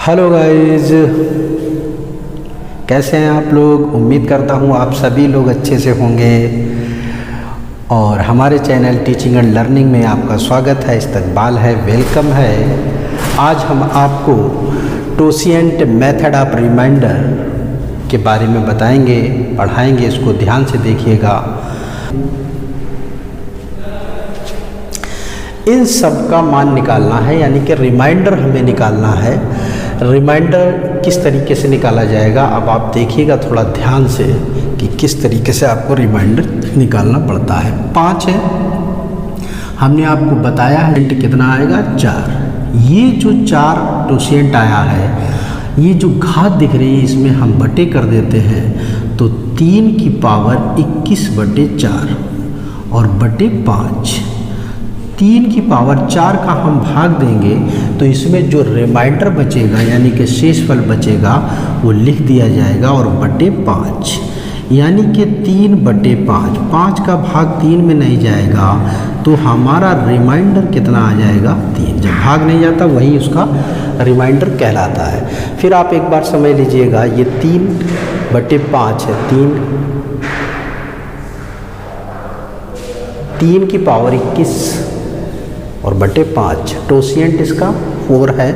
Hello guys, कैसे हैं आप लोग। उम्मीद करता हूँ आप सभी लोग अच्छे से होंगे और हमारे चैनल टीचिंग एंड लर्निंग में आपका स्वागत है, इस्तकबाल है, वेलकम है। आज हम आपको टोसिएंट मेथड ऑफ रिमाइंडर के बारे में बताएंगे, पढ़ाएंगे। इसको ध्यान से देखिएगा। इन सब का मान निकालना है, यानी कि रिमाइंडर हमें निकालना है। रिमाइंडर किस तरीके से निकाला जाएगा, अब आप देखिएगा थोड़ा ध्यान से कि किस तरीके से आपको रिमाइंडर निकालना पड़ता है। 5 है, हमने आपको बताया है कितना आएगा, 4। ये जो 4 टोसिएंट आया है, ये जो घात दिख रही है इसमें हम बटे कर देते हैं तो 3 की पावर 21/4 और बटे 5। 3 की पावर 4 का हम भाग देंगे तो इसमें जो रिमाइंडर बचेगा यानी कि शेषफल बचेगा वो लिख दिया जाएगा और बटे 5, यानी कि 3/5। 5 का भाग 3 में नहीं जाएगा तो हमारा रिमाइंडर कितना आ जाएगा, 3। जब भाग नहीं जाता वही उसका रिमाइंडर कहलाता है। फिर आप एक बार समझ लीजिएगा, ये 3/5 है। 3 की पावर 21 और बटे 5। टोसिएंट इसका 4 है।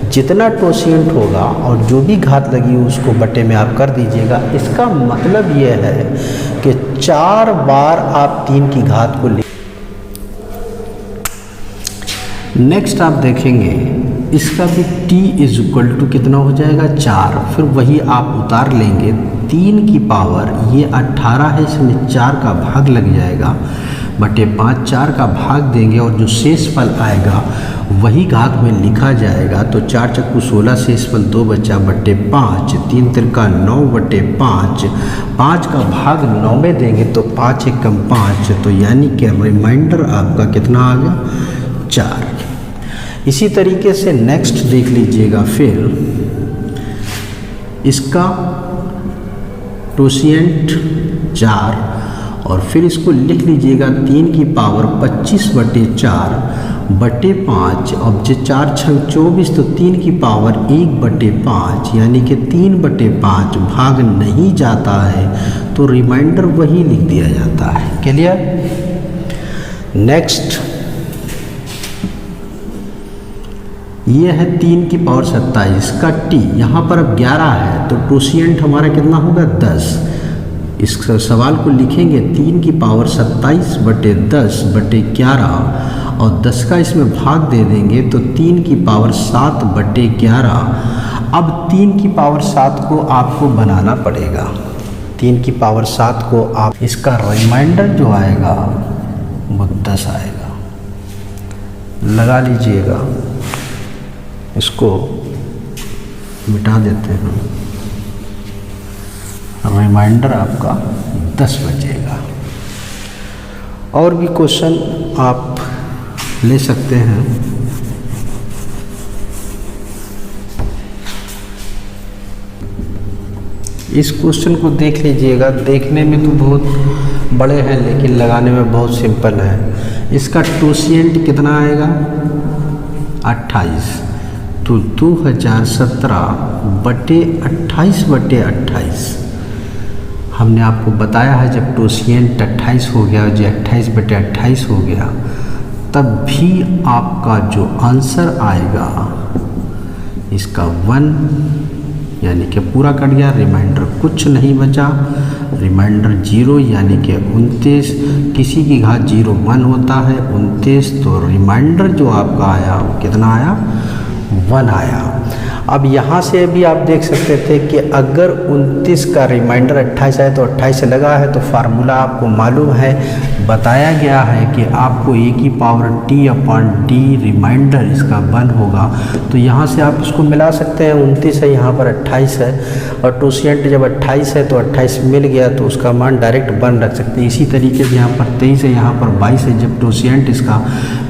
जितना टोसिएंट होगा और जो भी घात लगी हो उसको बटे में आप कर दीजिएगा। इसका मतलब ये है कि 4 बार आप 3 की घात को ले। नेक्स्ट आप देखेंगे इसका भी t कितना हो जाएगा, 4। फिर वही आप उतार लेंगे। 3 की पावर ये 18 है, इसमें 4 का भाग लग जाएगा बटे 5। 4 का भाग देंगे और जो शेषफल आएगा वही घात में लिखा जाएगा। तो 4 चक्कू 16, शेषफल 2 बचा बटे 5। 3 तिरका 9 बटे 5। 5 का भाग 9 में देंगे तो 5 एकम 5, तो यानी कि रिमाइंडर आपका कितना आ गया, 4। इसी तरीके से नेक्स्ट देख लीजिएगा। फिर इसका टोसिएंट 4 और फिर इसको लिख लीजिएगा 3 की पावर 25/4 बटे 5। अब जो 4 छंग 24 तो 3 की पावर 1/5, यानी कि 3/5 भाग नहीं जाता है तो रिमाइंडर वही लिख दिया जाता है। क्लियर। नेक्स्ट ये है 3 की पावर 27 का t। यहाँ पर अब 11 है तो टोसिएंट हमारा कितना होगा, 10। इस सवाल को लिखेंगे 3 की पावर 27/10 बटे 11 और 10 का इसमें भाग दे देंगे तो 3 की पावर 7/11। अब 3 की पावर 7 को आपको बनाना पड़ेगा। 3 की पावर 7 को आप, इसका रिमाइंडर जो आएगा वो 10 आएगा। लगा लीजिएगा, इसको मिटा देते हैं। रिमाइंडर आपका 10 बचेगा। और भी क्वेश्चन आप ले सकते हैं। इस क्वेश्चन को देख लीजिएगा। देखने में तो बहुत बड़े हैं लेकिन लगाने में बहुत सिंपल है। इसका टोसिएंट कितना आएगा, 28। तो 2017 बटे 28/28। हमने आपको बताया है जब टोसिएंट 28 हो गया, जो 28/28 हो गया, तब भी आपका जो आंसर आएगा इसका 1, यानी कि पूरा कट गया। रिमाइंडर कुछ नहीं बचा, रिमाइंडर 0, यानी कि 29। किसी की घात 0 1 होता है, 29। तो रिमाइंडर जो आपका आया वो कितना आया, 1 आया। अब यहाँ से भी आप देख सकते थे कि अगर 29 का रिमाइंडर 28 आए तो 28 से लगा है तो फार्मूला आपको मालूम है, बताया गया है कि आपको a की पावर t/d रिमाइंडर इसका 1 होगा। तो यहाँ से आप इसको मिला सकते हैं। 29 है, यहाँ पर 28 है और टोसिएंट जब 28 है तो 28 मिल गया तो उसका मान डायरेक्ट 1 रख सकते हैं। इसी तरीके से यहाँ पर 23 है, यहाँ पर 22 है। जब टोसिएंट इसका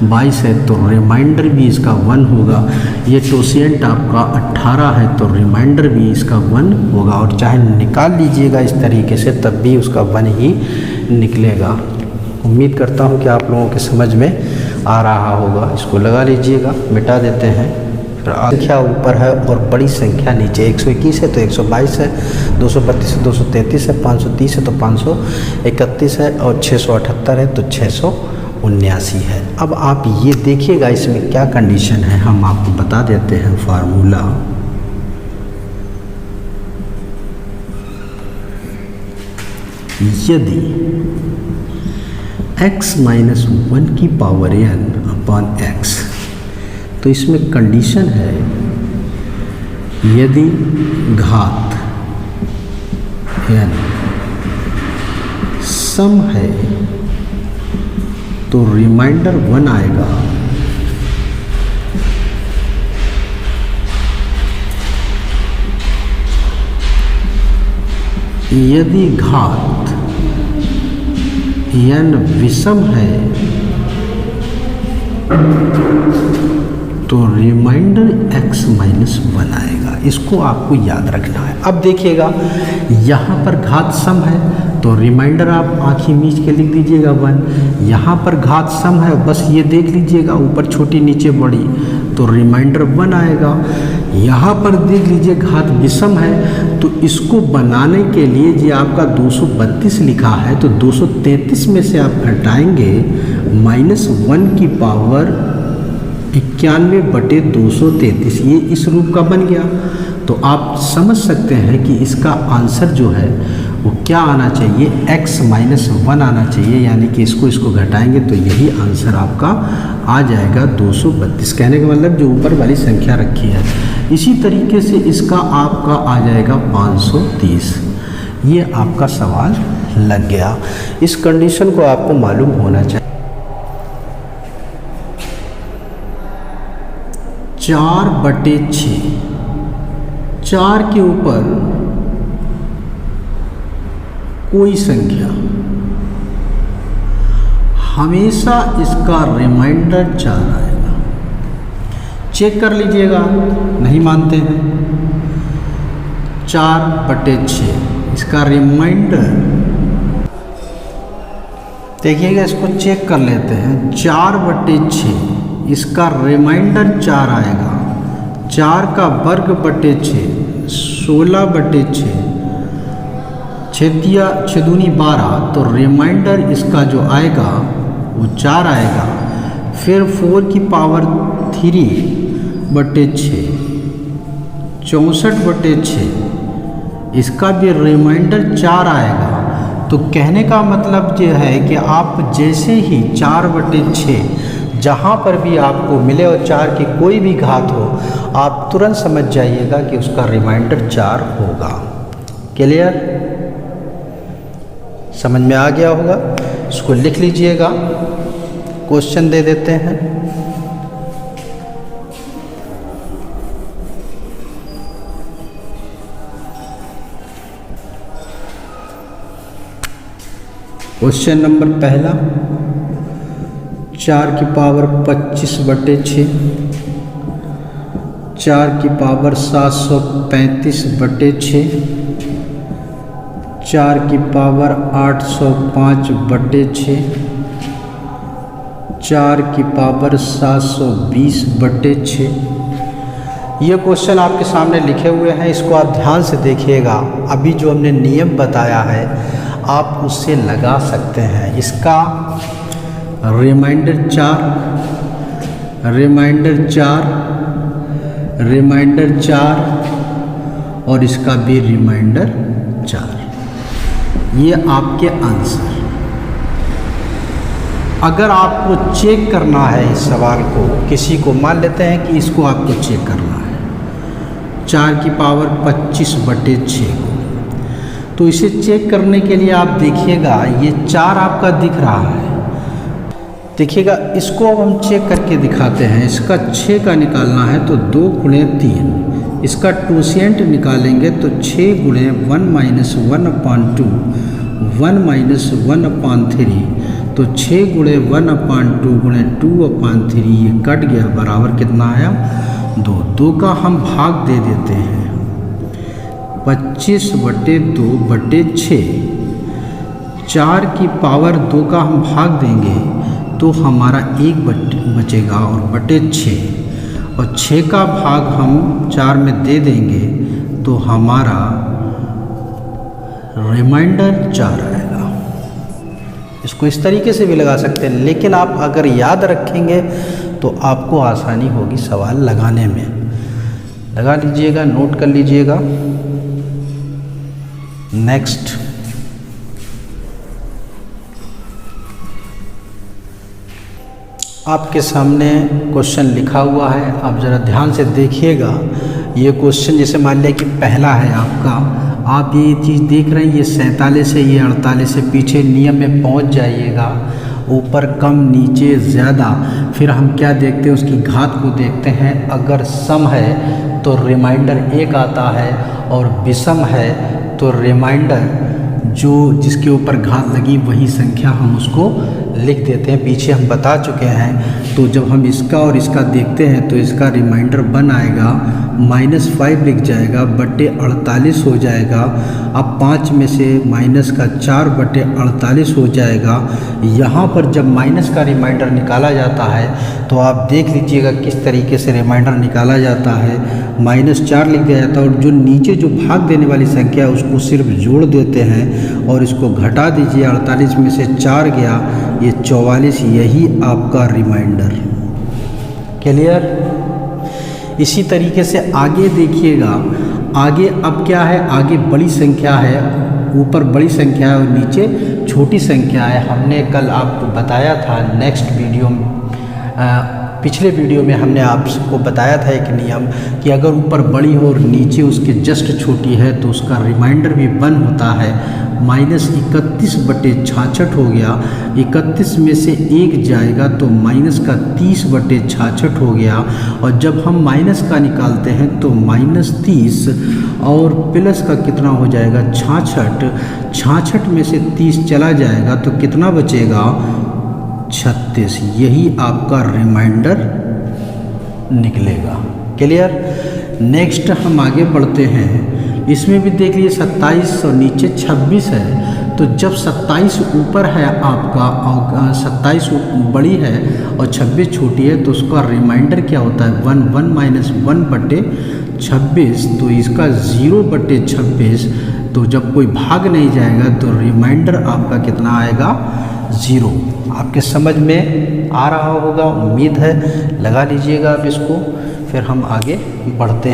22 है तो रिमाइंडर भी इसका 1 होगा। ये टोसिएंट आपका 18 है तो रिमाइंडर भी इसका 1 होगा। और चाहे निकाल लीजिएगा इस तरीके से तब भी उसका 1 ही निकलेगा। उम्मीद करता हूँ कि आप लोगों के समझ में आ रहा होगा। इसको लगा लीजिएगा, मिटा देते हैं। संख्या ऊपर है और बड़ी संख्या नीचे। 121 है तो 122 है, 232 है 233 है, 530 है तो 531 है और 678 है तो 679 है। अब आप ये देखिएगा इसमें क्या कंडीशन है, हम आपको बता देते हैं फार्मूला। यदि x माइनस 1 की पावर n अपॉन x, तो इसमें कंडीशन है यदि घात n सम है तो रिमाइंडर 1 आएगा, यदि घात n विषम है तो रिमाइंडर x माइनस 1 आएगा। इसको आपको याद रखना है। अब देखिएगा यहाँ पर घात सम है तो रिमाइंडर आप आँखें मीच के लिख दीजिएगा 1। यहाँ पर घात सम है, बस ये देख लीजिएगा ऊपर छोटी नीचे बड़ी, तो रिमाइंडर 1 आएगा। यहाँ पर देख लीजिए घात विषम है, तो इसको बनाने के लिए ये आपका 232 लिखा है, तो 233 में से आप घटाएंगे -1 की पावर 91/233, ये इस रूप का बन गया। तो आप समझ सकते हैं कि इसका आंसर जो है वो क्या आना चाहिए, x माइनस 1 आना चाहिए, यानी कि इसको घटाएंगे तो यही आंसर आपका आ जाएगा 232। कहने का मतलब जो ऊपर वाली संख्या रखी है। इसी तरीके से इसका आपका आ जाएगा 530। ये आपका सवाल लग गया। इस कंडीशन को आपको मालूम होना चाहिए। 4/6, 4 के ऊपर कोई संख्या, हमेशा इसका रिमाइंडर 4 आएगा। चेक कर लीजिएगा, नहीं मानते हैं। 4/6 इसका रिमाइंडर, देखिएगा इसको चेक कर लेते हैं। 4/6 इसका रिमाइंडर 4 आएगा। 4 का वर्ग बटे 6 16/6, 6 दूनी 12, तो रिमाइंडर इसका जो आएगा वो 4 आएगा। फिर 4 की पावर 3/6 64/6, इसका भी रिमाइंडर 4 आएगा। तो कहने का मतलब ये है कि आप जैसे ही 4/6 जहाँ पर भी आपको मिले और 4 की कोई भी घात हो, आप तुरंत समझ जाइएगा कि उसका रिमाइंडर 4 होगा। क्लियर? समझ में आ गया होगा। इसको लिख लीजिएगा, क्वेश्चन दे देते हैं। क्वेश्चन नंबर पहला, 4 की पावर 25/6, 4 की पावर 735/6, 4 की पावर 805/6, 4 की पावर 720/6। ये क्वेश्चन आपके सामने लिखे हुए हैं, इसको आप ध्यान से देखिएगा। अभी जो हमने नियम बताया है आप उससे लगा सकते हैं। इसका रिमाइंडर 4, रिमाइंडर 4, रिमाइंडर 4 और इसका भी रिमाइंडर 4। ये आपके आंसर। अगर आपको चेक करना है इस सवाल को, किसी को मान लेते हैं कि इसको आपको चेक करना है 4 की पावर 25/6 को, तो इसे चेक करने के लिए आप देखिएगा ये 4 आपका दिख रहा है। देखिएगा इसको अब हम चेक करके दिखाते हैं। इसका 6 का निकालना है तो 2 × 3, इसका टूसेंट निकालेंगे तो 6 × 1 - 1/2 1 - 1/3, तो 6 × 1/2 × 2/3 ये कट गया, बराबर कितना आया 2। 2 का हम भाग दे देते हैं 25/2/6। 4 की पावर 2 का हम भाग देंगे तो हमारा 1 बचेगा और बटे 6, और 6 का भाग हम 4 में दे देंगे तो हमारा रिमाइंडर 4 आएगा। इसको इस तरीके से भी लगा सकते हैं, लेकिन आप अगर याद रखेंगे तो आपको आसानी होगी सवाल लगाने में। लगा लीजिएगा, नोट कर लीजिएगा। नेक्स्ट, आपके सामने क्वेश्चन लिखा हुआ है, आप ज़रा ध्यान से देखिएगा। ये क्वेश्चन जैसे मान लिया कि पहला है आपका, आप ये चीज़ देख रहे हैं, ये 47 है, ये 48 है, पीछे नियम में पहुंच जाइएगा, ऊपर कम नीचे ज़्यादा, फिर हम क्या देखते हैं, उसकी घात को देखते हैं। अगर सम है तो रिमाइंडर 1 आता है, और विषम है तो रिमाइंडर जो जिसके ऊपर घात लगी वही संख्या हम उसको लिख देते हैं। पीछे हम बता चुके हैं। तो जब हम इसका और इसका देखते हैं तो इसका रिमाइंडर 1 आएगा, -5 लिख जाएगा, बटे 48 हो जाएगा। अब 5 में से माइनस का 4 बटे 48 हो जाएगा। यहाँ पर जब माइनस का रिमाइंडर निकाला जाता है तो आप देख लीजिएगा किस तरीके से रिमाइंडर निकाला जाता है। -4 लिख दिया जाता है, और जो नीचे जो भाग देने वाली संख्या है उसको सिर्फ जोड़ देते हैं और इसको घटा दीजिए। 48 में से 4 गया, ये 44, यही आपका रिमाइंडर। क्लियर? इसी तरीके से आगे देखिएगा। आगे अब क्या है, आगे बड़ी संख्या है, ऊपर बड़ी संख्या है और नीचे छोटी संख्या है। हमने कल आपको बताया था, नेक्स्ट वीडियो में पिछले वीडियो में हमने आपको बताया था एक नियम कि अगर ऊपर बड़ी हो और नीचे उसके जस्ट छोटी है तो उसका रिमाइंडर भी 1 होता है। -31 बटे 66 हो गया, 31 में से 1 जाएगा तो माइनस का 30 बटे 66 हो गया। और जब हम माइनस का निकालते हैं तो -30 और प्लस का कितना हो जाएगा, 66। 66 में से 30 चला जाएगा तो कितना बचेगा, 36। यही आपका रिमाइंडर निकलेगा। क्लियर? नेक्स्ट हम आगे बढ़ते हैं। इसमें भी देख लीजिए 27 और नीचे 26 है। तो जब 27 ऊपर है आपका और 27 बड़ी है और 26 छोटी है तो उसका रिमाइंडर क्या होता है, 1 बटे 26। तो इसका 0 बटे 26। तो जब कोई भाग नहीं जाएगा तो रिमाइंडर आपका कितना आएगा, 0। आपके समझ में आ रहा होगा, उम्मीद है। लगा लीजिएगा आप इसको, फिर हम आगे बढ़ते हैं।